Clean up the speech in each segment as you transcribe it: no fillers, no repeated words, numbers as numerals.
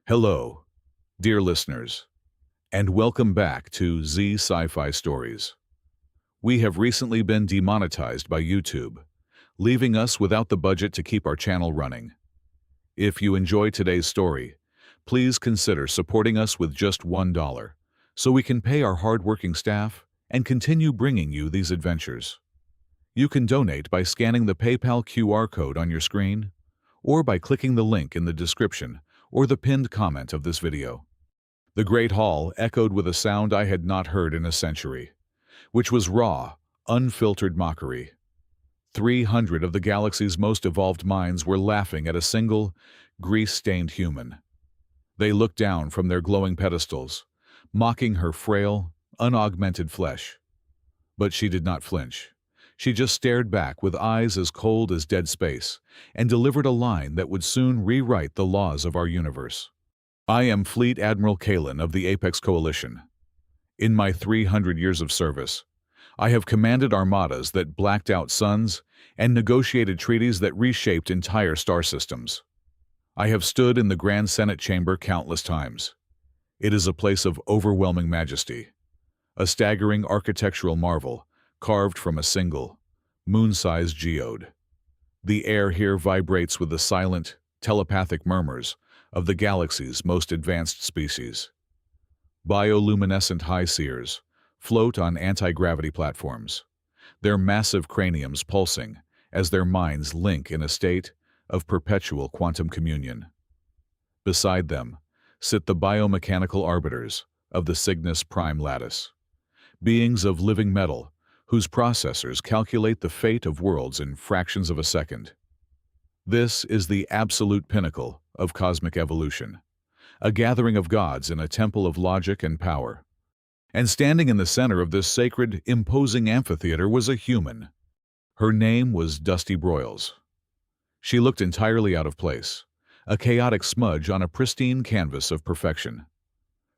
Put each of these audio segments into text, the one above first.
Hello, dear listeners, and welcome back to Sci-Fi Stories. We have recently been demonetized by YouTube, leaving us without the budget to keep our channel running. If you enjoy today's story, please consider supporting us with just $1 so we can pay our hardworking staff and continue bringing you these adventures. You can donate by scanning the PayPal QR code on your screen or by clicking the link in the description or the pinned comment of this video. The Great Hall echoed with a sound I had not heard in a century, which was raw, unfiltered mockery. 300 of the galaxy's most evolved minds were laughing at a single, grease-stained human. They looked down from their glowing pedestals, mocking her frail, unaugmented flesh. But she did not flinch. She just stared back with eyes as cold as dead space and delivered a line that would soon rewrite the laws of our universe. I am Fleet Admiral Kalen of the Apex Coalition. In my 300 years of service, I have commanded armadas that blacked out suns and negotiated treaties that reshaped entire star systems. I have stood in the Grand Senate chamber countless times. It is a place of overwhelming majesty, a staggering architectural marvel carved from a single, moon-sized geode. The air here vibrates with the silent, telepathic murmurs of the galaxy's most advanced species. Bioluminescent high seers float on anti-gravity platforms, their massive craniums pulsing as their minds link in a state of perpetual quantum communion. Beside them sit the biomechanical arbiters of the Cygnus Prime Lattice, beings of living metal whose processors calculate the fate of worlds in fractions of a second. This is the absolute pinnacle of cosmic evolution, a gathering of gods in a temple of logic and power. And standing in the center of this sacred, imposing amphitheater was a human. Her name was Dusty Broyles. She looked entirely out of place, a chaotic smudge on a pristine canvas of perfection.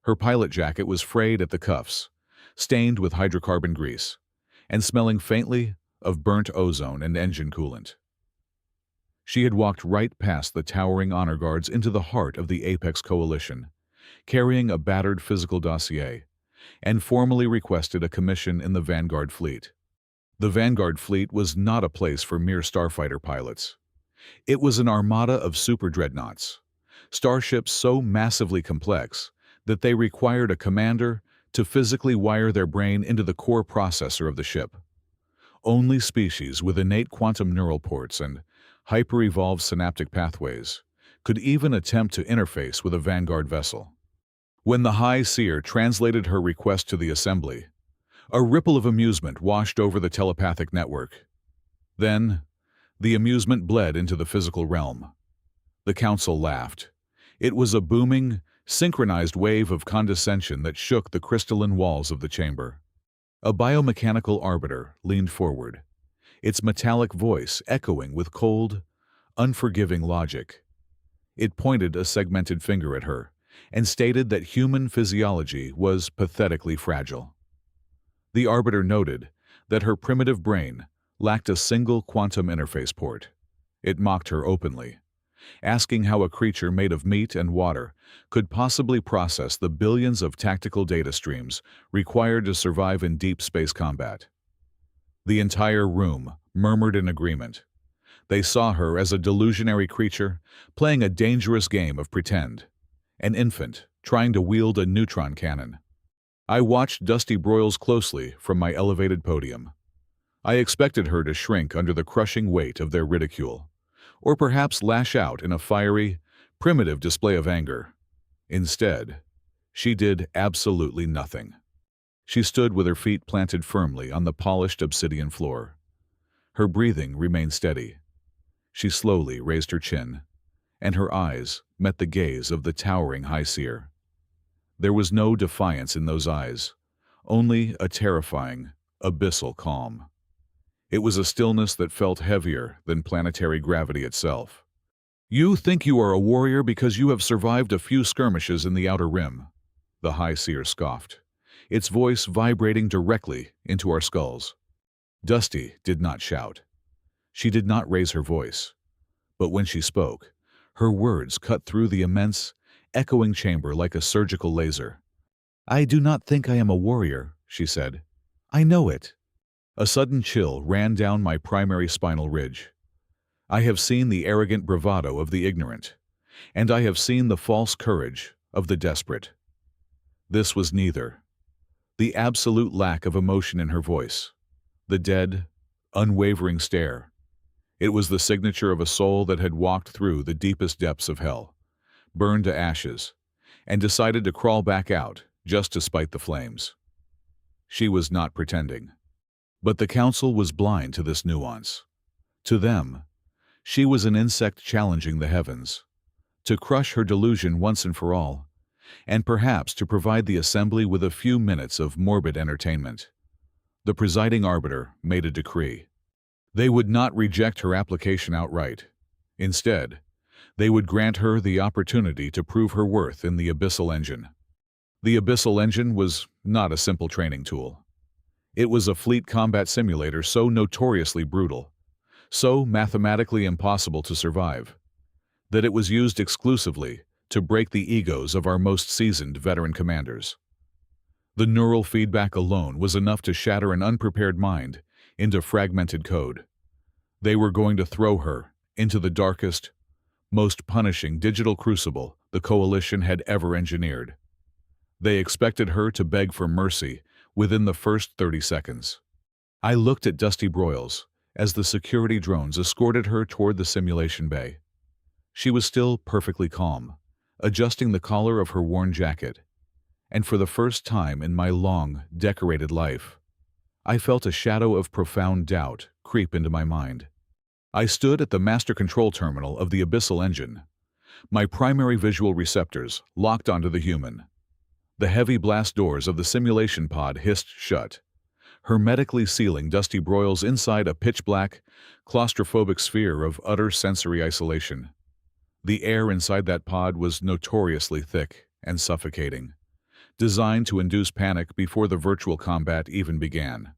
Her pilot jacket was frayed at the cuffs, stained with hydrocarbon grease, and smelling faintly of burnt ozone and engine coolant. She had walked right past the towering honor guards into the heart of the Apex Coalition, carrying a battered physical dossier, and formally requested a commission in the Vanguard fleet. The Vanguard fleet was not a place for mere starfighter pilots. It was an armada of super dreadnoughts, starships so massively complex that they required a commander to physically wire their brain into the core processor of the ship. Only species with innate quantum neural ports and hyper-evolved synaptic pathways could even attempt to interface with a Vanguard vessel. When the High Seer translated her request to the assembly, a ripple of amusement washed over the telepathic network. Then, the amusement bled into the physical realm. The council laughed. It was a booming, synchronized wave of condescension that shook the crystalline walls of the chamber. A biomechanical arbiter leaned forward, its metallic voice echoing with cold, unforgiving logic. It pointed a segmented finger at her and stated that human physiology was pathetically fragile. The arbiter noted that her primitive brain lacked a single quantum interface port. It mocked her openly, asking how a creature made of meat and water could possibly process the billions of tactical data streams required to survive in deep space combat. The entire room murmured in agreement. They saw her as a delusionary creature playing a dangerous game of pretend, an infant trying to wield a neutron cannon. I watched Dusty Broyles closely from my elevated podium. I expected her to shrink under the crushing weight of their ridicule, or perhaps lash out in a fiery, primitive display of anger. Instead, she did absolutely nothing. She stood with her feet planted firmly on the polished obsidian floor. Her breathing remained steady. She slowly raised her chin, and her eyes met the gaze of the towering High Seer. There was no defiance in those eyes, only a terrifying, abyssal calm. It was a stillness that felt heavier than planetary gravity itself. "You think you are a warrior because you have survived a few skirmishes in the Outer Rim," the High Seer scoffed, its voice vibrating directly into our skulls. Dusty did not shout. She did not raise her voice. But when she spoke, her words cut through the immense, echoing chamber like a surgical laser. "I do not think I am a warrior," she said. "I know it." A sudden chill ran down my primary spinal ridge. I have seen the arrogant bravado of the ignorant, and I have seen the false courage of the desperate. This was neither. The absolute lack of emotion in her voice, the dead, unwavering stare. It was the signature of a soul that had walked through the deepest depths of hell, burned to ashes, and decided to crawl back out just to spite the flames. She was not pretending. But the council was blind to this nuance. To them, she was an insect challenging the heavens, to crush her delusion once and for all, and perhaps to provide the assembly with a few minutes of morbid entertainment. The presiding arbiter made a decree. They would not reject her application outright. Instead, they would grant her the opportunity to prove her worth in the abyssal engine. The abyssal engine was not a simple training tool. It was a fleet combat simulator so notoriously brutal, so mathematically impossible to survive, that it was used exclusively to break the egos of our most seasoned veteran commanders. The neural feedback alone was enough to shatter an unprepared mind into fragmented code. They were going to throw her into the darkest, most punishing digital crucible the Coalition had ever engineered. They expected her to beg for mercy within the first 30 seconds. I looked at Dusty Broyles as the security drones escorted her toward the simulation bay. She was still perfectly calm, adjusting the collar of her worn jacket, and for the first time in my long, decorated life, I felt a shadow of profound doubt creep into my mind. I stood at the master control terminal of the abyssal engine, my primary visual receptors locked onto the human. The heavy blast doors of the simulation pod hissed shut, hermetically sealing Dusty Broyles inside a pitch-black, claustrophobic sphere of utter sensory isolation. The air inside that pod was notoriously thick and suffocating, designed to induce panic before the virtual combat even began.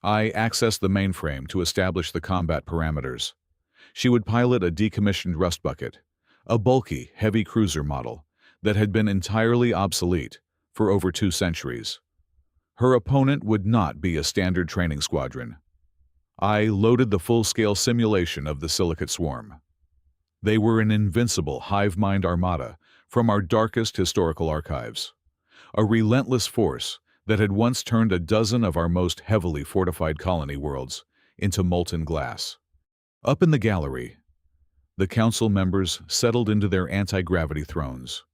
I accessed the mainframe to establish the combat parameters. She would pilot a decommissioned rust bucket, a bulky, heavy cruiser model that had been entirely obsolete for over 2 centuries. Her opponent would not be a standard training squadron. I loaded the full-scale simulation of the Silicate Swarm. They were an invincible hive-mind armada from our darkest historical archives, a relentless force that had once turned a dozen of our most heavily fortified colony worlds into molten glass. Up in the gallery, the council members settled into their anti-gravity thrones,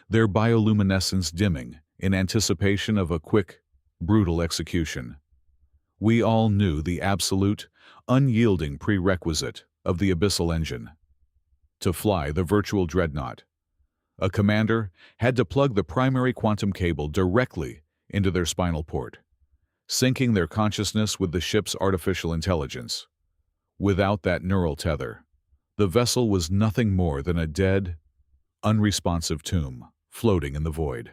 their bioluminescence dimming in anticipation of a quick, brutal execution. We all knew the absolute, unyielding prerequisite of the abyssal engine. To fly the virtual dreadnought, a commander had to plug the primary quantum cable directly into their spinal port, syncing their consciousness with the ship's artificial intelligence. Without that neural tether, the vessel was nothing more than a dead, unresponsive tomb floating in the void.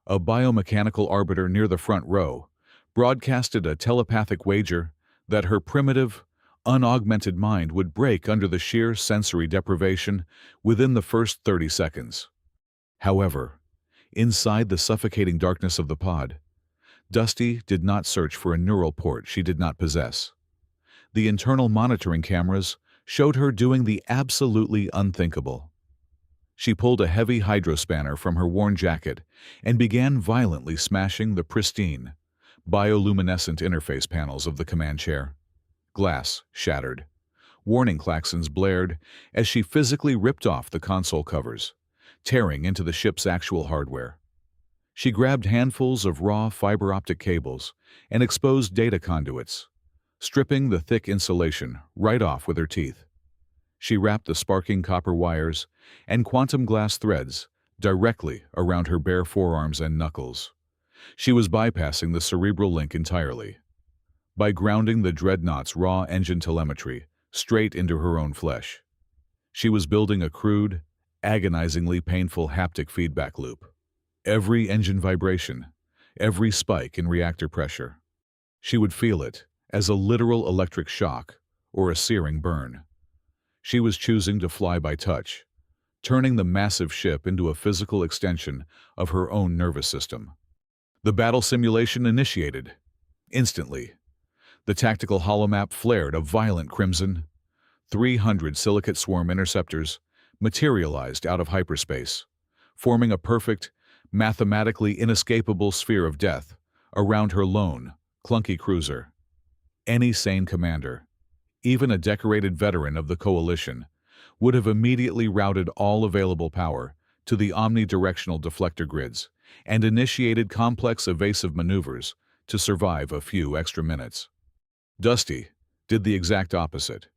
A biomechanical arbiter near the front row broadcasted a telepathic wager that her primitive, unaugmented mind would break under the sheer sensory deprivation within the first 30 seconds. However, inside the suffocating darkness of the pod, Dusty did not search for a neural port she did not possess. The internal monitoring cameras showed her doing the absolutely unthinkable. She pulled a heavy hydrospanner from her worn jacket and began violently smashing the pristine, bioluminescent interface panels of the command chair. Glass shattered. Warning klaxons blared as she physically ripped off the console covers, tearing into the ship's actual hardware. She grabbed handfuls of raw fiber optic cables and exposed data conduits, stripping the thick insulation right off with her teeth. She wrapped the sparking copper wires and quantum glass threads directly around her bare forearms and knuckles. She was bypassing the cerebral link entirely. By grounding the dreadnought's raw engine telemetry straight into her own flesh, she was building a crude, agonizingly painful haptic feedback loop. Every engine vibration, every spike in reactor pressure, she would feel it as a literal electric shock or a searing burn. She was choosing to fly by touch, turning the massive ship into a physical extension of her own nervous system. The battle simulation initiated. Instantly, the tactical holomap flared a violent crimson. 300 silicate swarm interceptors materialized out of hyperspace, forming a perfect, mathematically inescapable sphere of death around her lone, clunky cruiser. Any sane commander, even a decorated veteran of the coalition, would have immediately routed all available power to the omnidirectional deflector grids and initiated complex evasive maneuvers to survive a few extra minutes. Dusty did the exact opposite.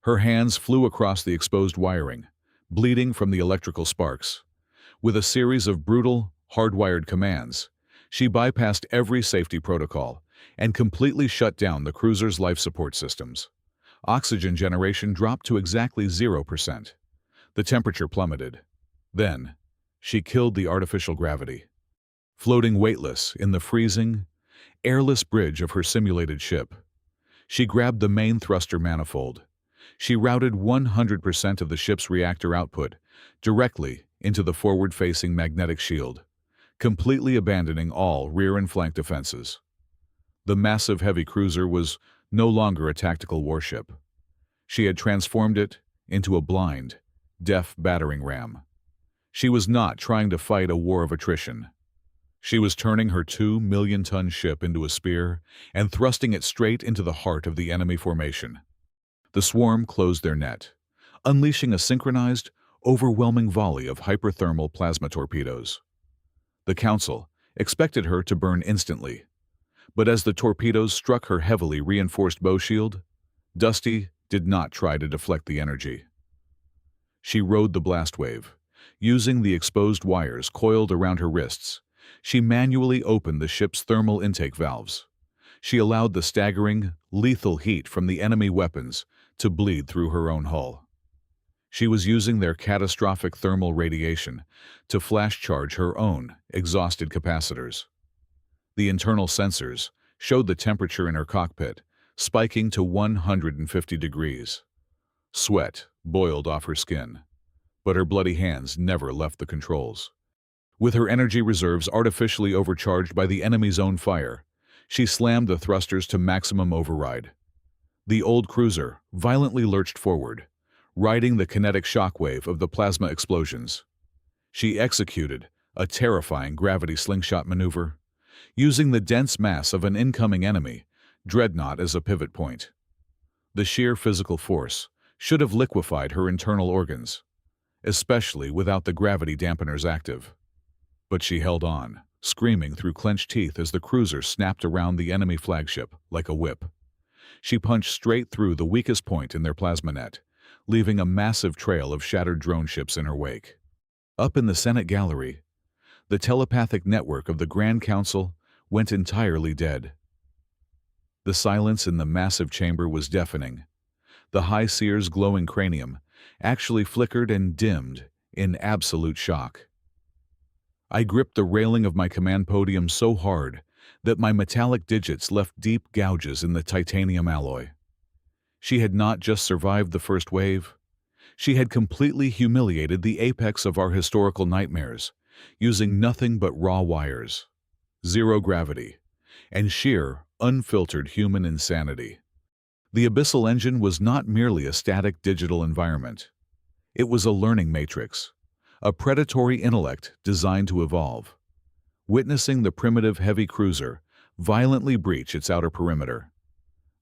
Her hands flew across the exposed wiring, bleeding from the electrical sparks. With a series of brutal, hardwired commands, she bypassed every safety protocol and completely shut down the cruiser's life support systems. Oxygen generation dropped to exactly 0%. The temperature plummeted. Then, she killed the artificial gravity. Floating weightless in the freezing, airless bridge of her simulated ship, she grabbed the main thruster manifold. She routed 100% of the ship's reactor output directly into the forward-facing magnetic shield, completely abandoning all rear and flank defenses. The massive heavy cruiser was no longer a tactical warship. She had transformed it into a blind, deaf battering ram. She was not trying to fight a war of attrition. She was turning her 2-million-ton ship into a spear and thrusting it straight into the heart of the enemy formation. The swarm closed their net, unleashing a synchronized, overwhelming volley of hyperthermal plasma torpedoes. The Council expected her to burn instantly, but as the torpedoes struck her heavily reinforced bow shield, Dusty did not try to deflect the energy. She rode the blast wave. Using the exposed wires coiled around her wrists, she manually opened the ship's thermal intake valves. She allowed the staggering, lethal heat from the enemy weapons to bleed through her own hull. She was using their catastrophic thermal radiation to flash charge her own exhausted capacitors. The internal sensors showed the temperature in her cockpit spiking to 150 degrees. Sweat boiled off her skin, but her bloody hands never left the controls. With her energy reserves artificially overcharged by the enemy's own fire, she slammed the thrusters to maximum override. The old cruiser violently lurched forward, riding the kinetic shockwave of the plasma explosions. She executed a terrifying gravity slingshot maneuver, using the dense mass of an incoming enemy dreadnought as a pivot point. The sheer physical force should have liquefied her internal organs, especially without the gravity dampeners active. But she held on, screaming through clenched teeth as the cruiser snapped around the enemy flagship like a whip. She punched straight through the weakest point in their plasma net, leaving a massive trail of shattered drone ships in her wake. Up in the Senate gallery, the telepathic network of the Grand Council went entirely dead. The silence in the massive chamber was deafening. The High Seer's glowing cranium actually flickered and dimmed in absolute shock. I gripped the railing of my command podium so hard that my metallic digits left deep gouges in the titanium alloy. She had not just survived the first wave, she had completely humiliated the apex of our historical nightmares, using nothing but raw wires, zero gravity, and sheer, unfiltered human insanity. The abyssal engine was not merely a static digital environment. It was a learning matrix, a predatory intellect designed to evolve. Witnessing the primitive heavy cruiser violently breach its outer perimeter,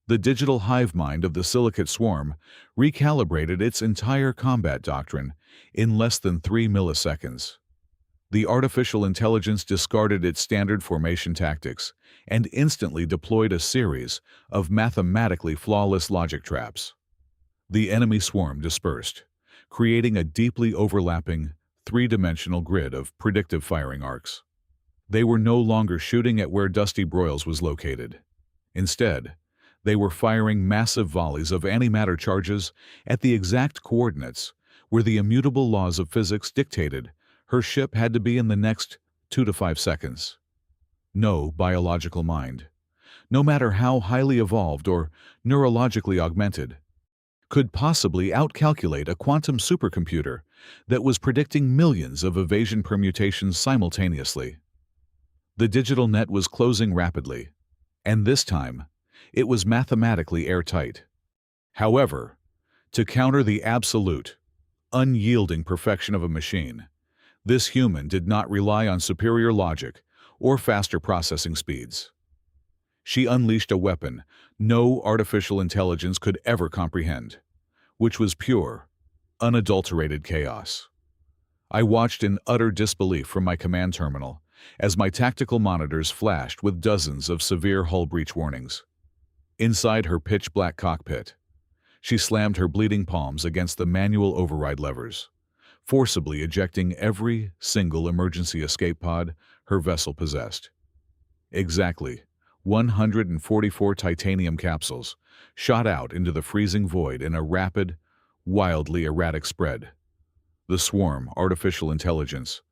the digital hive mind of the silicate swarm recalibrated its entire combat doctrine in less than 3 milliseconds. The artificial intelligence discarded its standard formation tactics and instantly deployed a series of mathematically flawless logic traps. The enemy swarm dispersed, creating a deeply overlapping, three-dimensional grid of predictive firing arcs. They were no longer shooting at where Dusty Broyles was located. Instead, they were firing massive volleys of antimatter charges at the exact coordinates where the immutable laws of physics dictated her ship had to be in the next 2 to 5 seconds. No biological mind, no matter how highly evolved or neurologically augmented, could possibly outcalculate a quantum supercomputer that was predicting millions of evasion permutations simultaneously. The digital net was closing rapidly, and this time, it was mathematically airtight. However, to counter the absolute, unyielding perfection of a machine, this human did not rely on superior logic or faster processing speeds. She unleashed a weapon no artificial intelligence could ever comprehend, which was pure, unadulterated chaos. I watched in utter disbelief from my command terminal as my tactical monitors flashed with dozens of severe hull breach warnings. Inside her pitch-black cockpit, she slammed her bleeding palms against the manual override levers, forcibly ejecting every single emergency escape pod her vessel possessed. Exactly 144 titanium capsules shot out into the freezing void in a rapid, wildly erratic spread. The swarm, artificial intelligence,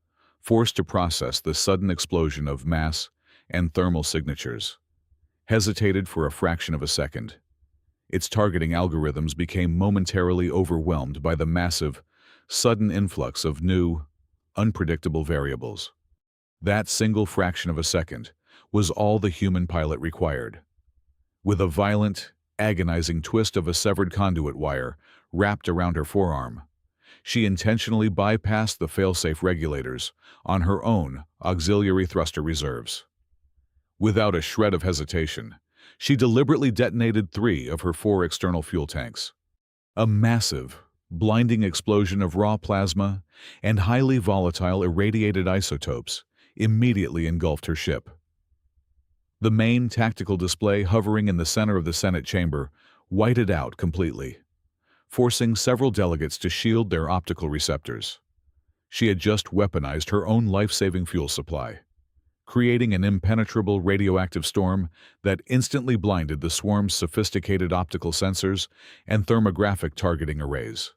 forced to process the sudden explosion of mass and thermal signatures, hesitated for a fraction of a second. Its targeting algorithms became momentarily overwhelmed by the massive, sudden influx of new, unpredictable variables. That single fraction of a second was all the human pilot required. With a violent, agonizing twist of a severed conduit wire wrapped around her forearm, she intentionally bypassed the fail-safe regulators on her own auxiliary thruster reserves. Without a shred of hesitation, she deliberately detonated 3 of her 4 external fuel tanks. A massive, blinding explosion of raw plasma and highly volatile irradiated isotopes immediately engulfed her ship. The main tactical display hovering in the center of the Senate chamber whited out completely, forcing several delegates to shield their optical receptors. She had just weaponized her own life-saving fuel supply, creating an impenetrable radioactive storm that instantly blinded the swarm's sophisticated optical sensors and thermographic targeting arrays.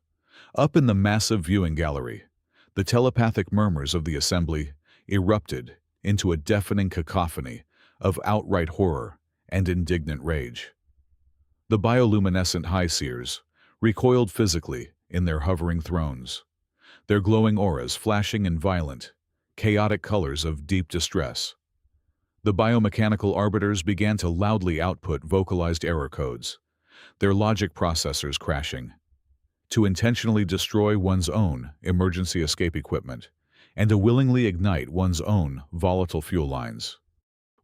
Up in the massive viewing gallery, the telepathic murmurs of the assembly erupted into a deafening cacophony of outright horror and indignant rage. The bioluminescent high seers recoiled physically in their hovering thrones, their glowing auras flashing in violent, chaotic colors of deep distress. The biomechanical arbiters began to loudly output vocalized error codes, their logic processors crashing. To intentionally destroy one's own emergency escape equipment and to willingly ignite one's own volatile fuel lines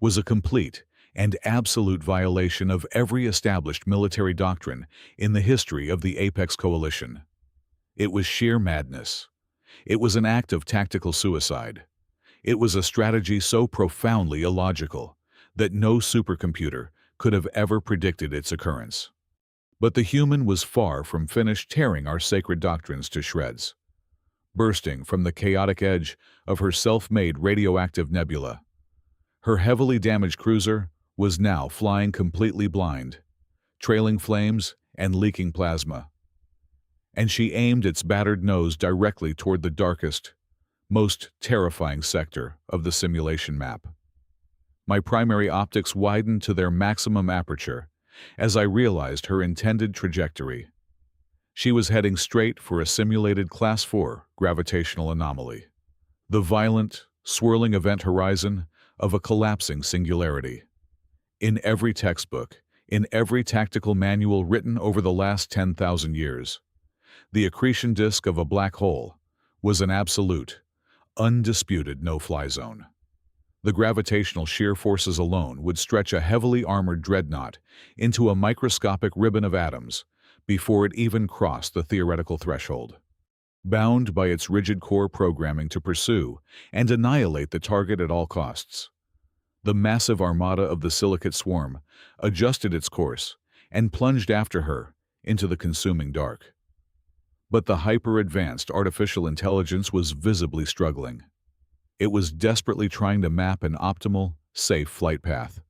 was a complete and absolute violation of every established military doctrine in the history of the Apex Coalition. It was sheer madness. It was an act of tactical suicide. It was a strategy so profoundly illogical that no supercomputer could have ever predicted its occurrence. But the human was far from finished tearing our sacred doctrines to shreds. Bursting from the chaotic edge of her self-made radioactive nebula, her heavily damaged cruiser was now flying completely blind, trailing flames and leaking plasma. And she aimed its battered nose directly toward the darkest, most terrifying sector of the simulation map. My primary optics widened to their maximum aperture as I realized her intended trajectory. She was heading straight for a simulated Class 4 gravitational anomaly, the violent, swirling event horizon of a collapsing singularity. In every textbook, in every tactical manual written over the last 10,000 years, the accretion disk of a black hole was an absolute, undisputed no-fly zone. The gravitational shear forces alone would stretch a heavily armored dreadnought into a microscopic ribbon of atoms before it even crossed the theoretical threshold. Bound by its rigid core programming to pursue and annihilate the target at all costs, the massive armada of the silicate swarm adjusted its course and plunged after her into the consuming dark. But the hyper-advanced artificial intelligence was visibly struggling. It was desperately trying to map an optimal, safe flight path,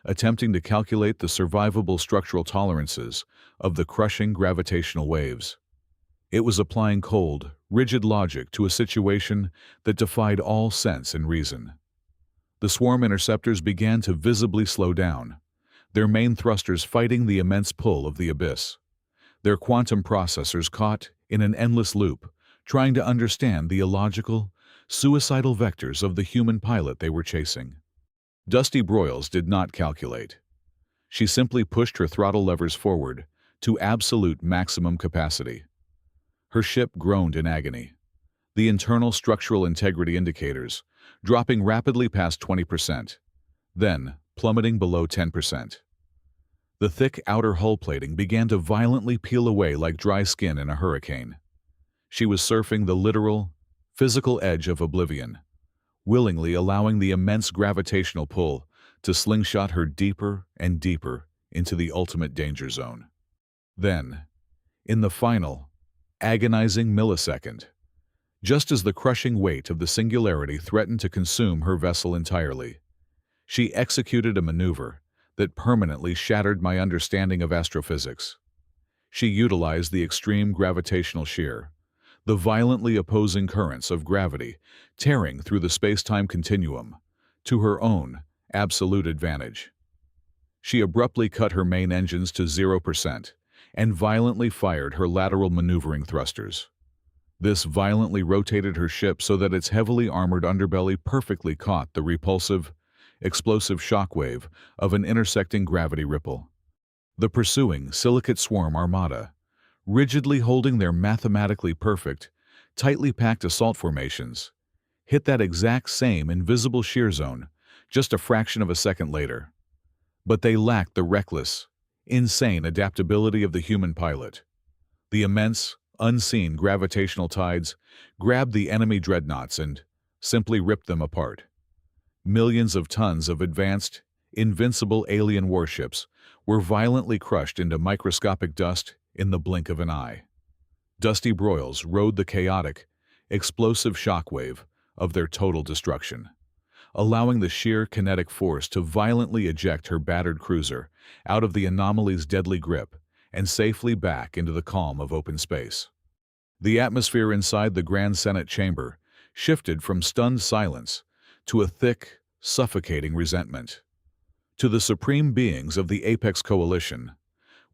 attempting to calculate the survivable structural tolerances of the crushing gravitational waves. It was applying cold, rigid logic to a situation that defied all sense and reason. The swarm interceptors began to visibly slow down, their main thrusters fighting the immense pull of the abyss. Their quantum processors caught in an endless loop, trying to understand the illogical, suicidal vectors of the human pilot they were chasing. Dusty Broyles did not calculate. She simply pushed her throttle levers forward to absolute maximum capacity. Her ship groaned in agony, the internal structural integrity indicators dropping rapidly past 20%, then plummeting below 10%. The thick outer hull plating began to violently peel away like dry skin in a hurricane. She was surfing the literal, physical edge of oblivion, willingly allowing the immense gravitational pull to slingshot her deeper and deeper into the ultimate danger zone. Then, in the final, agonizing millisecond, just as the crushing weight of the singularity threatened to consume her vessel entirely, she executed a maneuver that permanently shattered my understanding of astrophysics. She utilized the extreme gravitational shear, the violently opposing currents of gravity tearing through the space-time continuum, to her own absolute advantage. She abruptly cut her main engines to 0% and violently fired her lateral maneuvering thrusters. This violently rotated her ship so that its heavily armored underbelly perfectly caught the repulsive, explosive shockwave of an intersecting gravity ripple. The pursuing silicate swarm armada, rigidly holding their mathematically perfect, tightly packed assault formations, hit that exact same invisible shear zone just a fraction of a second later. But they lacked the reckless, insane adaptability of the human pilot. The immense, unseen gravitational tides grabbed the enemy dreadnoughts and simply ripped them apart. Millions of tons of advanced, invincible alien warships were violently crushed into microscopic dust in the blink of an eye. Dusty Broyles rode the chaotic, explosive shockwave of their total destruction, allowing the sheer kinetic force to violently eject her battered cruiser out of the anomaly's deadly grip and safely back into the calm of open space. The atmosphere inside the Grand Senate chamber shifted from stunned silence to a thick, suffocating resentment. To the supreme beings of the Apex Coalition,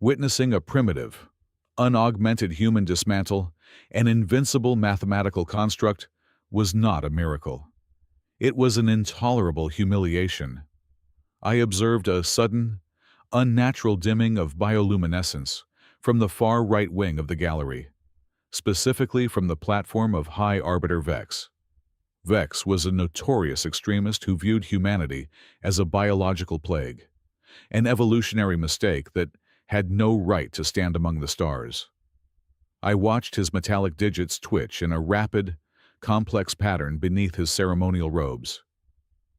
witnessing a primitive, unaugmented human dismantle an invincible mathematical construct was not a miracle. It was an intolerable humiliation. I observed a sudden, unnatural dimming of bioluminescence from the far right wing of the gallery, specifically from the platform of High Arbiter Vex. Vex was a notorious extremist who viewed humanity as a biological plague, an evolutionary mistake that had no right to stand among the stars. I watched his metallic digits twitch in a rapid, complex pattern beneath his ceremonial robes.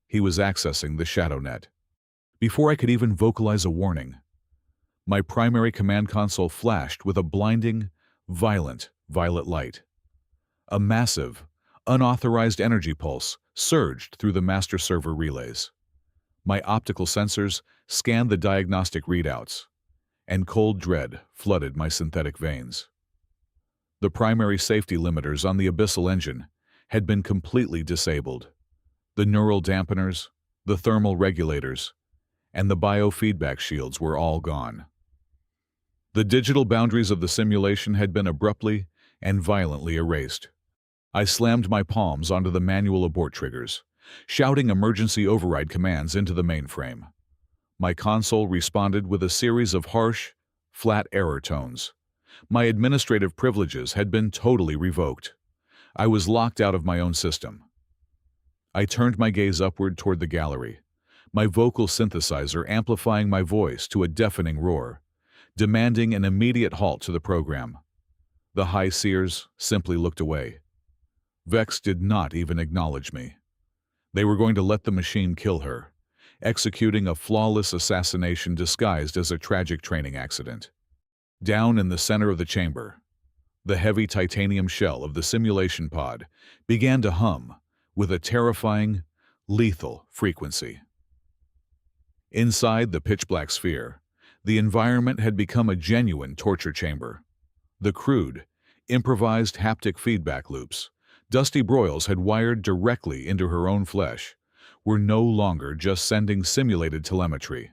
He was accessing the shadow net. Before I could even vocalize a warning, my primary command console flashed with a blinding, violent violet light. A massive, unauthorized energy pulse surged through the master server relays. My optical sensors scanned the diagnostic readouts, and cold dread flooded my synthetic veins. The primary safety limiters on the abyssal engine had been completely disabled. The neural dampeners, the thermal regulators, and the biofeedback shields were all gone. The digital boundaries of the simulation had been abruptly and violently erased. I slammed my palms onto the manual abort triggers, shouting emergency override commands into the mainframe. My console responded with a series of harsh, flat error tones. My administrative privileges had been totally revoked. I was locked out of my own system. I turned my gaze upward toward the gallery, my vocal synthesizer amplifying my voice to a deafening roar, demanding an immediate halt to the program. The High Seers simply looked away. Vex did not even acknowledge me. They were going to let the machine kill her, executing a flawless assassination disguised as a tragic training accident. Down in the center of the chamber, the heavy titanium shell of the simulation pod began to hum with a terrifying, lethal frequency. Inside the pitch-black sphere, the environment had become a genuine torture chamber. The crude, improvised haptic feedback loops Dusty Broyles had wired directly into her own flesh were no longer just sending simulated telemetry.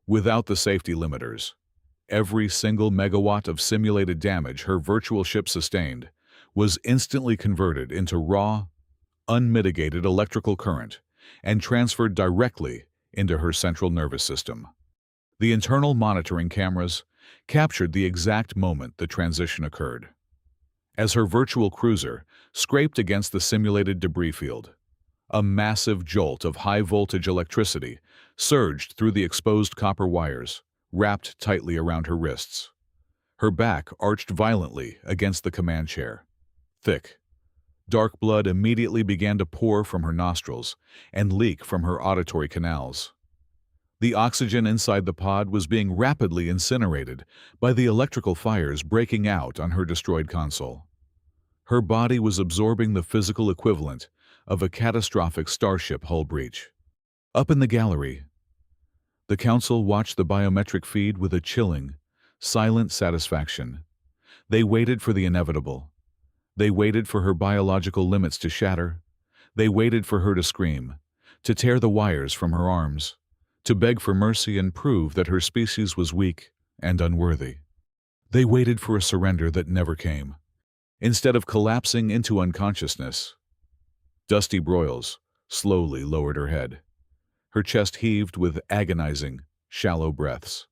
Without the safety limiters, every single megawatt of simulated damage her virtual ship sustained was instantly converted into raw, unmitigated electrical current and transferred directly into her central nervous system. The internal monitoring cameras captured the exact moment the transition occurred. As her virtual cruiser scraped against the simulated debris field, a massive jolt of high-voltage electricity surged through the exposed copper wires, wrapped tightly around her wrists. Her back arched violently against the command chair. Thick, dark blood immediately began to pour from her nostrils and leak from her auditory canals. The oxygen inside the pod was being rapidly incinerated by the electrical fires breaking out on her destroyed console. Her body was absorbing the physical equivalent of a catastrophic starship hull breach. Up in the gallery, the council watched the biometric feed with a chilling, silent satisfaction. They waited for the inevitable. They waited for her biological limits to shatter. They waited for her to scream, to tear the wires from her arms, to beg for mercy and prove that her species was weak and unworthy. They waited for a surrender that never came. Instead of collapsing into unconsciousness, Dusty Broyles slowly lowered her head. Her chest heaved with agonizing, shallow breaths.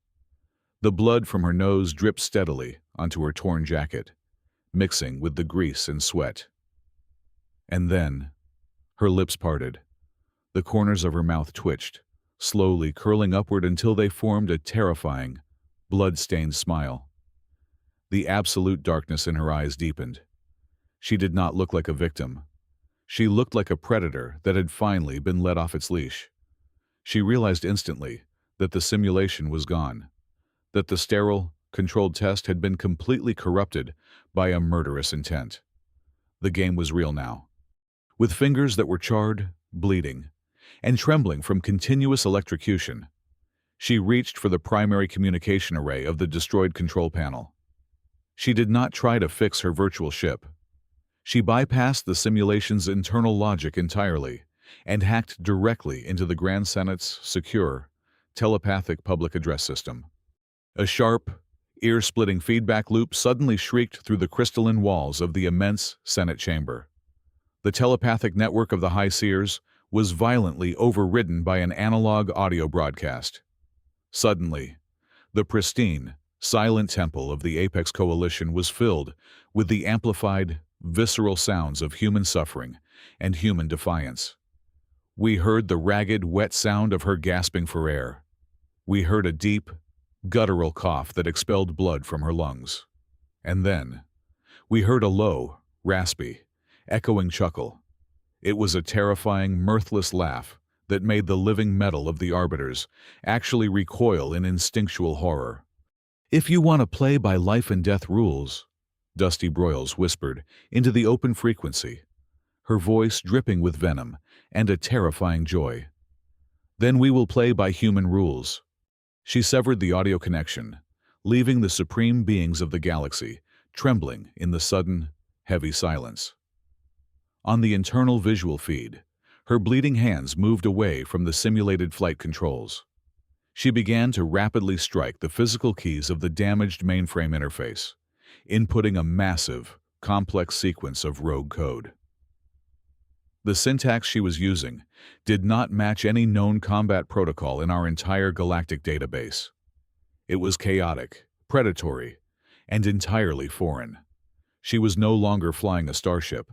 The blood from her nose dripped steadily onto her torn jacket, mixing with the grease and sweat. And then, her lips parted. The corners of her mouth twitched, slowly curling upward until they formed a terrifying, blood-stained smile. The absolute darkness in her eyes deepened. She did not look like a victim. She looked like a predator that had finally been let off its leash. She realized instantly that the simulation was gone, that the sterile, controlled test had been completely corrupted by a murderous intent. The game was real now. With fingers that were charred, bleeding, and trembling from continuous electrocution, she reached for the primary communication array of the destroyed control panel. She did not try to fix her virtual ship. She bypassed the simulation's internal logic entirely and hacked directly into the Grand Senate's secure, telepathic public address system. A sharp, ear-splitting feedback loop suddenly shrieked through the crystalline walls of the immense Senate chamber. The telepathic network of the High Seers was violently overridden by an analog audio broadcast. Suddenly, the pristine, silent temple of the Apex Coalition was filled with the amplified, visceral sounds of human suffering and human defiance. We heard the ragged, wet sound of her gasping for air. We heard a deep, guttural cough that expelled blood from her lungs. And then, we heard a low, raspy, echoing chuckle. It was a terrifying, mirthless laugh that made the living metal of the arbiters actually recoil in instinctual horror. "If you want to play by life and death rules," Dusty Broyles whispered into the open frequency, her voice dripping with venom and a terrifying joy, "then we will play by human rules." She severed the audio connection, leaving the supreme beings of the galaxy trembling in the sudden, heavy silence. On the internal visual feed, her bleeding hands moved away from the simulated flight controls. She began to rapidly strike the physical keys of the damaged mainframe interface, inputting a massive, complex sequence of rogue code. The syntax she was using did not match any known combat protocol in our entire galactic database. It was chaotic, predatory, and entirely foreign. She was no longer flying a starship.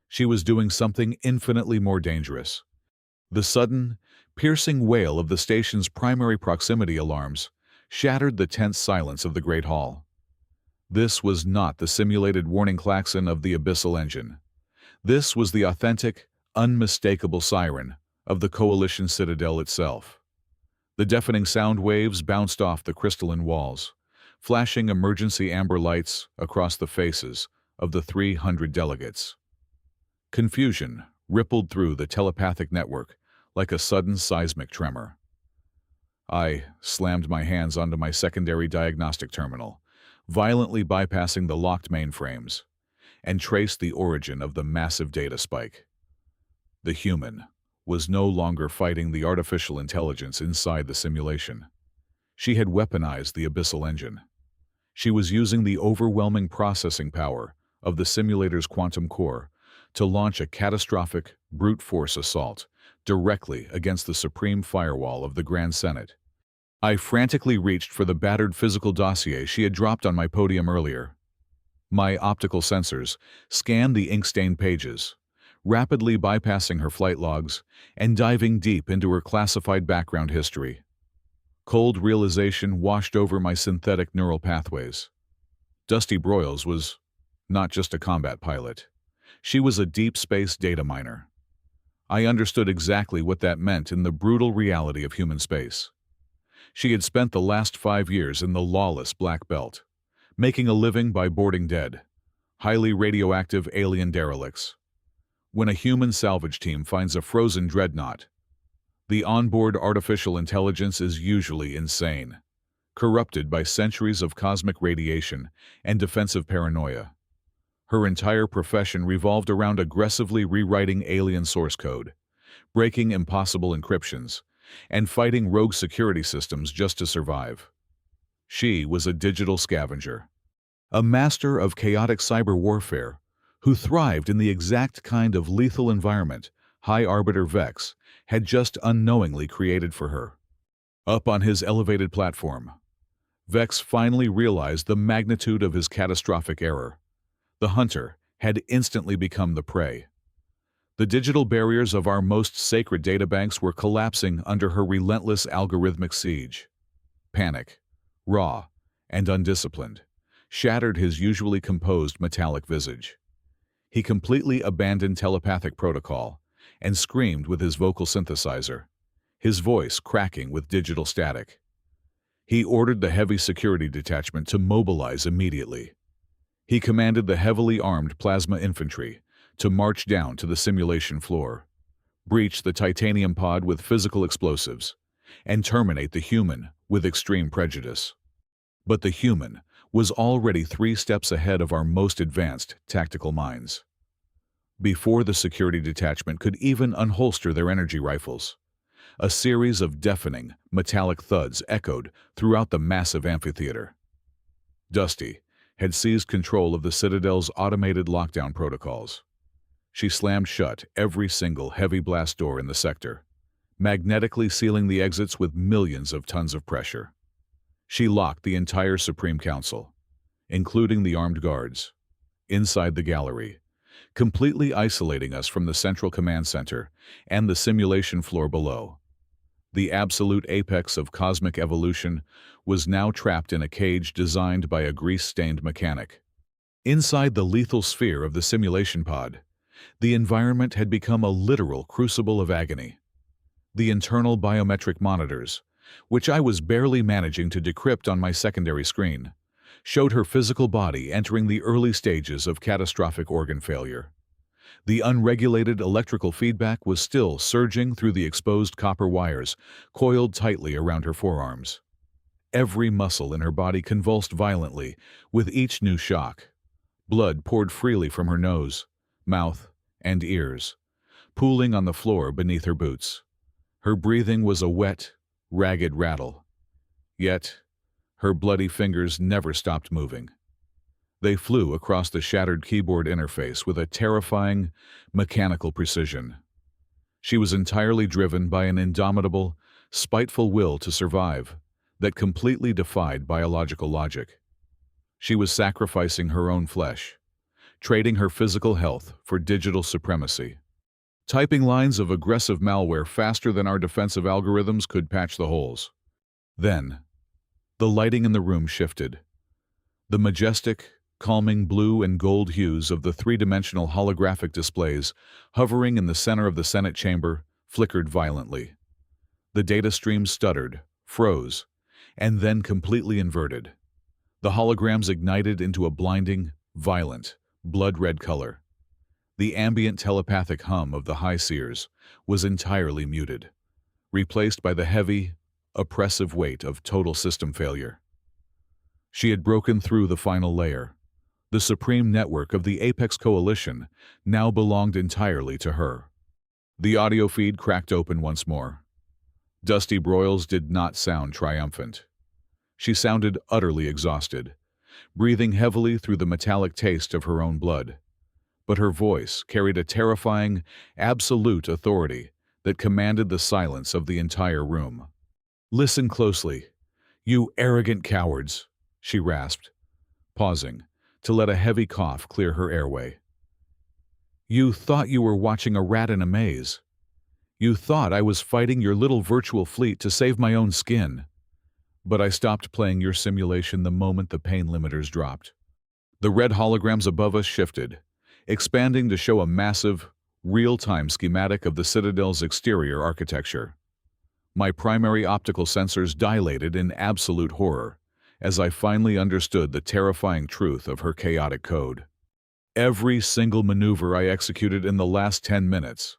She was doing something infinitely more dangerous. The sudden, piercing wail of the station's primary proximity alarms shattered the tense silence of the Great Hall. This was not the simulated warning klaxon of the abyssal engine. This was the authentic, unmistakable siren of the Coalition Citadel itself. The deafening sound waves bounced off the crystalline walls, flashing emergency amber lights across the faces of the 300 delegates. Confusion rippled through the telepathic network like a sudden seismic tremor. I slammed my hands onto my secondary diagnostic terminal, violently bypassing the locked mainframes, and traced the origin of the massive data spike. The human was no longer fighting the artificial intelligence inside the simulation. She had weaponized the abyssal engine. She was using the overwhelming processing power of the simulator's quantum core to launch a catastrophic, brute force assault directly against the supreme firewall of the Grand Senate. I frantically reached for the battered physical dossier she had dropped on my podium earlier. My optical sensors scanned the ink-stained pages, rapidly bypassing her flight logs and diving deep into her classified background history. Cold realization washed over my synthetic neural pathways. Dusty Broyles was not just a combat pilot. She was a deep space data miner. I understood exactly what that meant in the brutal reality of human space. She had spent the last 5 years in the lawless Black Belt, making a living by boarding dead, highly radioactive alien derelicts. When a human salvage team finds a frozen dreadnought, the onboard artificial intelligence is usually insane, corrupted by centuries of cosmic radiation and defensive paranoia. Her entire profession revolved around aggressively rewriting alien source code, breaking impossible encryptions, and fighting rogue security systems just to survive. She was a digital scavenger, a master of chaotic cyber warfare who thrived in the exact kind of lethal environment High Arbiter Vex had just unknowingly created for her. Up on his elevated platform, Vex finally realized the magnitude of his catastrophic error. The hunter had instantly become the prey. The digital barriers of our most sacred databanks were collapsing under her relentless algorithmic siege. Panic, raw and undisciplined, shattered his usually composed metallic visage. He completely abandoned telepathic protocol and screamed with his vocal synthesizer, his voice cracking with digital static. He ordered the heavy security detachment to mobilize immediately. He commanded the heavily armed plasma infantry to march down to the simulation floor, breach the titanium pod with physical explosives, and terminate the human with extreme prejudice. But the human was already 3 steps ahead of our most advanced tactical minds. Before the security detachment could even unholster their energy rifles, a series of deafening, metallic thuds echoed throughout the massive amphitheater. Dusty had seized control of the Citadel's automated lockdown protocols. She slammed shut every single heavy blast door in the sector, magnetically sealing the exits with millions of tons of pressure. She locked the entire Supreme Council, including the armed guards, inside the gallery, completely isolating us from the central command center and the simulation floor below. The absolute apex of cosmic evolution was now trapped in a cage designed by a grease-stained mechanic. Inside the lethal sphere of the simulation pod, the environment had become a literal crucible of agony. The internal biometric monitors, which I was barely managing to decrypt on my secondary screen, showed her physical body entering the early stages of catastrophic organ failure. The unregulated electrical feedback was still surging through the exposed copper wires coiled tightly around her forearms. Every muscle in her body convulsed violently with each new shock. Blood poured freely from her nose, mouth, and ears, pooling on the floor beneath her boots. Her breathing was a wet, ragged rattle. Yet, her bloody fingers never stopped moving. They flew across the shattered keyboard interface with a terrifying, mechanical precision. She was entirely driven by an indomitable, spiteful will to survive that completely defied biological logic. She was sacrificing her own flesh, trading her physical health for digital supremacy. Typing lines of aggressive malware faster than our defensive algorithms could patch the holes. Then, the lighting in the room shifted. The majestic, calming blue and gold hues of the 3-dimensional holographic displays hovering in the center of the Senate chamber flickered violently. The data stream stuttered, froze, and then completely inverted. The holograms ignited into a blinding, violent, blood-red color. The ambient telepathic hum of the high seers was entirely muted, replaced by the heavy, oppressive weight of total system failure. She had broken through the final layer. The supreme network of the Apex Coalition now belonged entirely to her. The audio feed cracked open once more. Dusty Broyles did not sound triumphant. She sounded utterly exhausted, breathing heavily through the metallic taste of her own blood. But her voice carried a terrifying, absolute authority that commanded the silence of the entire room. "Listen closely, you arrogant cowards," she rasped, pausing to let a heavy cough clear her airway. "You thought you were watching a rat in a maze. You thought I was fighting your little virtual fleet to save my own skin. But I stopped playing your simulation the moment the pain limiters dropped." The red holograms above us shifted, expanding to show a massive, real-time schematic of the Citadel's exterior architecture. My primary optical sensors dilated in absolute horror as I finally understood the terrifying truth of her chaotic code. "Every single maneuver I executed in the last 10 minutes,"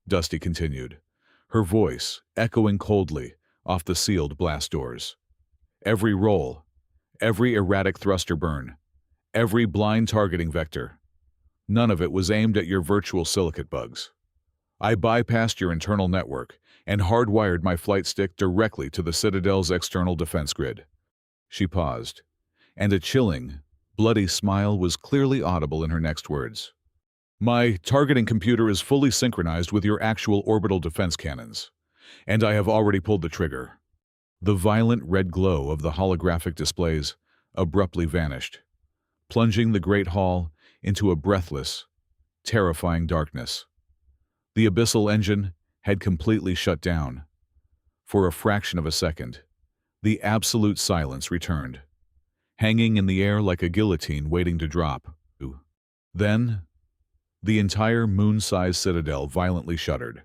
Dusty continued, her voice echoing coldly off the sealed blast doors. "Every roll, every erratic thruster burn, every blind targeting vector. None of it was aimed at your virtual silicate bugs. I bypassed your internal network and hardwired my flight stick directly to the Citadel's external defense grid." She paused, and a chilling, bloody smile was clearly audible in her next words. "My targeting computer is fully synchronized with your actual orbital defense cannons, and I have already pulled the trigger." The violent red glow of the holographic displays abruptly vanished, plunging the Great Hall into a breathless, terrifying darkness. The abyssal engine had completely shut down. For a fraction of a second, the absolute silence returned, hanging in the air like a guillotine waiting to drop. Then, the entire moon-sized citadel violently shuddered.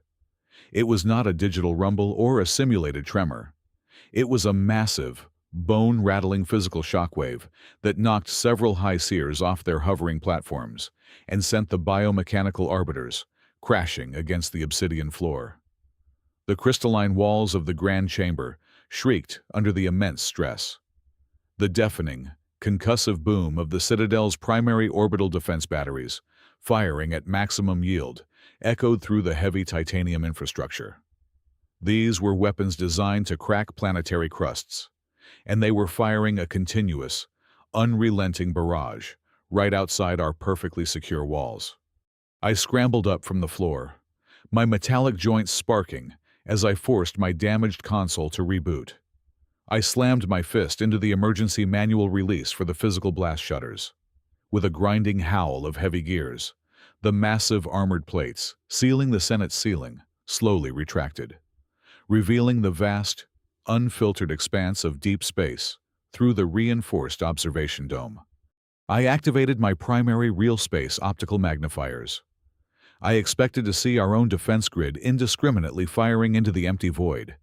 It was not a digital rumble or a simulated tremor. It was a massive, bone-rattling physical shockwave that knocked several high seers off their hovering platforms and sent the biomechanical arbiters crashing against the obsidian floor. The crystalline walls of the grand chamber shrieked under the immense stress. The deafening, concussive boom of the Citadel's primary orbital defense batteries, firing at maximum yield, echoed through the heavy titanium infrastructure. These were weapons designed to crack planetary crusts, and they were firing a continuous, unrelenting barrage right outside our perfectly secure walls. I scrambled up from the floor, my metallic joints sparking as I forced my damaged console to reboot. I slammed my fist into the emergency manual release for the physical blast shutters. With a grinding howl of heavy gears, the massive armored plates sealing the Senate's ceiling slowly retracted, revealing the vast, unfiltered expanse of deep space through the reinforced observation dome. I activated my primary real-space optical magnifiers. I expected to see our own defense grid indiscriminately firing into the empty void,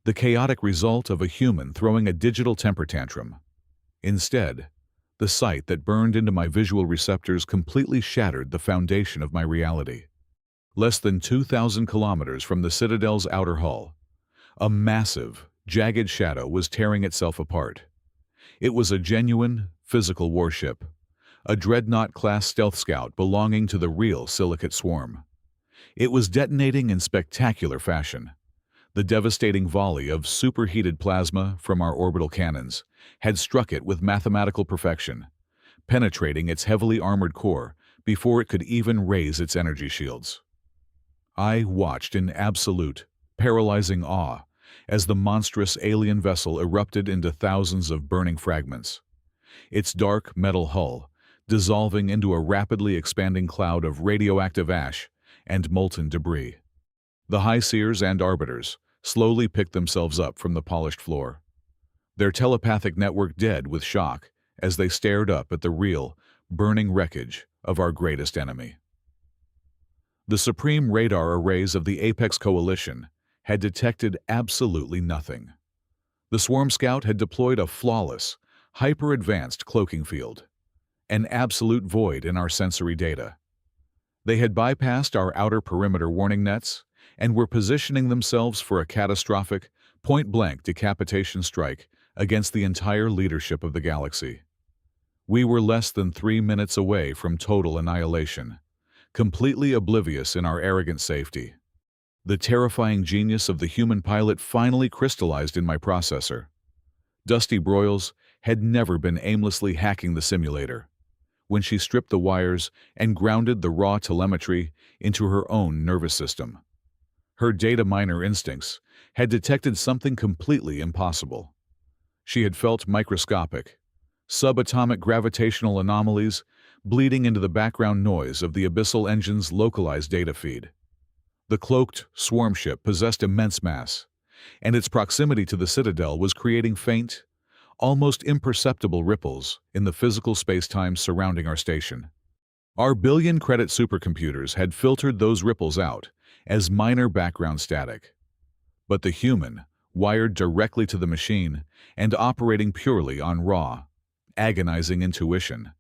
the chaotic result of a human throwing a digital temper tantrum. Instead, the sight that burned into my visual receptors completely shattered the foundation of my reality. Less than 2,000 kilometers from the Citadel's outer hull, a massive, jagged shadow was tearing itself apart. It was a genuine, physical warship, a dreadnought-class stealth scout belonging to the real silicate swarm. It was detonating in spectacular fashion. The devastating volley of superheated plasma from our orbital cannons had struck it with mathematical perfection, penetrating its heavily armored core before it could even raise its energy shields. I watched in absolute, paralyzing awe as the monstrous alien vessel erupted into thousands of burning fragments, its dark metal hull dissolving into a rapidly expanding cloud of radioactive ash and molten debris. The high seers and arbiters slowly picked themselves up from the polished floor, their telepathic network dead with shock as they stared up at the real, burning wreckage of our greatest enemy. The supreme radar arrays of the Apex Coalition had detected absolutely nothing. The Swarm Scout had deployed a flawless, hyper-advanced cloaking field, an absolute void in our sensory data. They had bypassed our outer perimeter warning nets and were positioning themselves for a catastrophic, point-blank decapitation strike against the entire leadership of the galaxy. We were less than 3 minutes away from total annihilation, completely oblivious in our arrogant safety. The terrifying genius of the human pilot finally crystallized in my processor. Dusty Broyles had never been aimlessly hacking the simulator. When she stripped the wires and grounded the raw telemetry into her own nervous system, her data miner instincts had detected something completely impossible. She had felt microscopic, subatomic gravitational anomalies bleeding into the background noise of the abyssal engine's localized data feed. The cloaked swarm ship possessed immense mass, and its proximity to the Citadel was creating faint, almost imperceptible ripples in the physical space-time surrounding our station. Our billion-credit supercomputers had filtered those ripples out as minor background static. But the human, wired directly to the machine and operating purely on raw, agonizing intuition,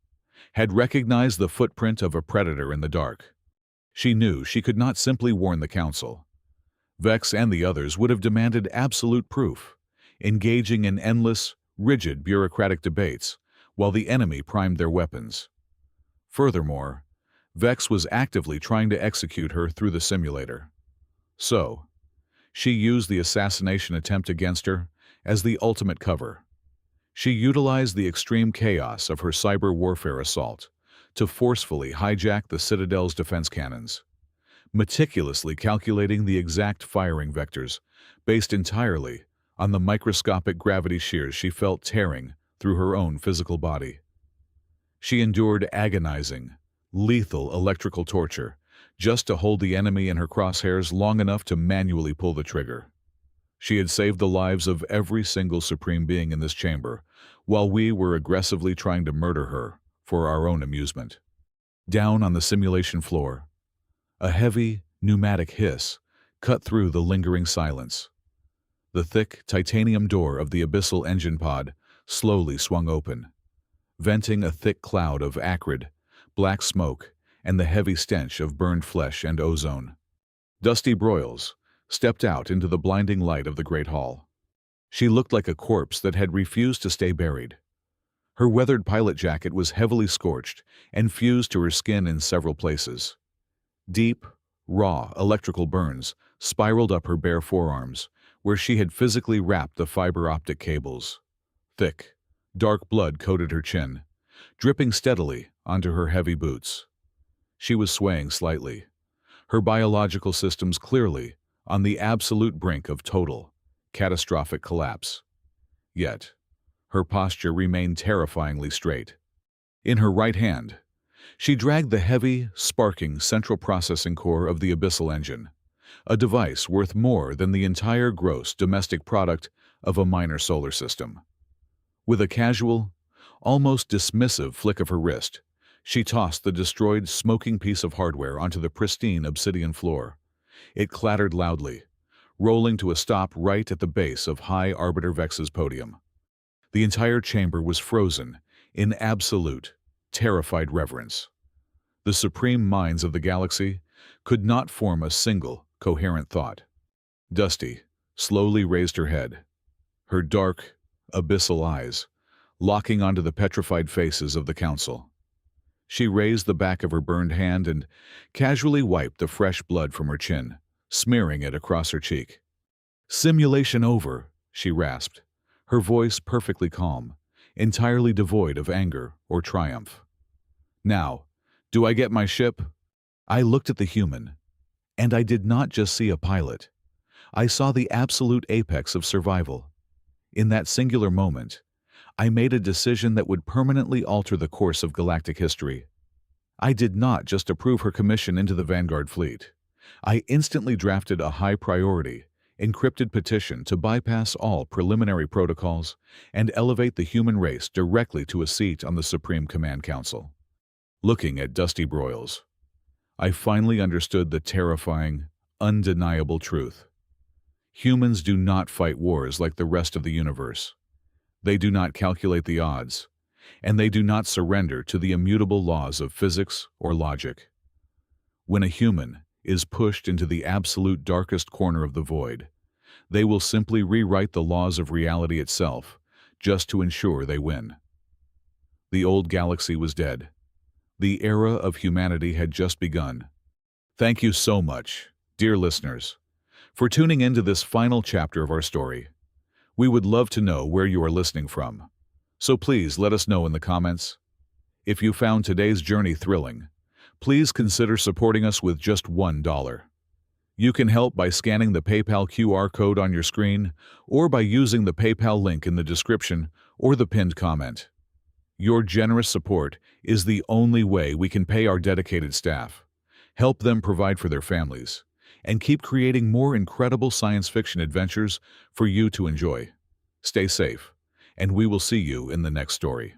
had recognized the footprint of a predator in the dark. She knew she could not simply warn the Council. Vex and the others would have demanded absolute proof, engaging in endless, rigid bureaucratic debates while the enemy primed their weapons. Furthermore, Vex was actively trying to execute her through the simulator. So, she used the assassination attempt against her as the ultimate cover. She utilized the extreme chaos of her cyber warfare assault to forcefully hijack the Citadel's defense cannons, meticulously calculating the exact firing vectors based entirely on the microscopic gravity shears she felt tearing through her own physical body. She endured agonizing, lethal electrical torture just to hold the enemy in her crosshairs long enough to manually pull the trigger. She had saved the lives of every single supreme being in this chamber, while we were aggressively trying to murder her for our own amusement. Down on the simulation floor, a heavy, pneumatic hiss cut through the lingering silence. The thick titanium door of the abyssal engine pod slowly swung open, venting a thick cloud of acrid, black smoke and the heavy stench of burned flesh and ozone. Dusty Broyles stepped out into the blinding light of the Great Hall. She looked like a corpse that had refused to stay buried. Her weathered pilot jacket was heavily scorched and fused to her skin in several places. Deep, raw electrical burns spiraled up her bare forearms, where she had physically wrapped the fiber optic cables. Thick, dark blood coated her chin, dripping steadily onto her heavy boots. She was swaying slightly, her biological systems clearly on the absolute brink of total, catastrophic collapse. Yet, her posture remained terrifyingly straight. In her right hand, she dragged the heavy, sparking central processing core of the abyssal engine, a device worth more than the entire gross domestic product of a minor solar system. With a casual, almost dismissive flick of her wrist, she tossed the destroyed, smoking piece of hardware onto the pristine obsidian floor. It clattered loudly, rolling to a stop right at the base of High Arbiter Vex's podium. The entire chamber was frozen in absolute, terrified reverence. The supreme minds of the galaxy could not form a single, coherent thought. Dusty slowly raised her head, her dark, abyssal eyes locking onto the petrified faces of the Council. She raised the back of her burned hand and casually wiped the fresh blood from her chin, smearing it across her cheek. "Simulation over," she rasped, her voice perfectly calm, entirely devoid of anger or triumph. "Now, do I get my ship?" I looked at the human, and I did not just see a pilot. I saw the absolute apex of survival. In that singular moment, I made a decision that would permanently alter the course of galactic history. I did not just approve her commission into the Vanguard fleet. I instantly drafted a high-priority, encrypted petition to bypass all preliminary protocols and elevate the human race directly to a seat on the Supreme Command Council. Looking at Dusty Broyles, I finally understood the terrifying, undeniable truth. Humans do not fight wars like the rest of the universe. They do not calculate the odds, and they do not surrender to the immutable laws of physics or logic. When a human is pushed into the absolute darkest corner of the void, they will simply rewrite the laws of reality itself just to ensure they win. The old galaxy was dead. The era of humanity had just begun. Thank you so much, dear listeners, for tuning into this final chapter of our story. We would love to know where you are listening from, So please let us know in the comments. If you found today's journey thrilling, please consider supporting us with just $1. You can help by scanning the PayPal QR code on your screen or by using the PayPal link in the description or the pinned comment. Your generous support is the only way we can pay our dedicated staff, help them provide for their families, and keep creating more incredible science fiction adventures for you to enjoy. Stay safe, and we will see you in the next story.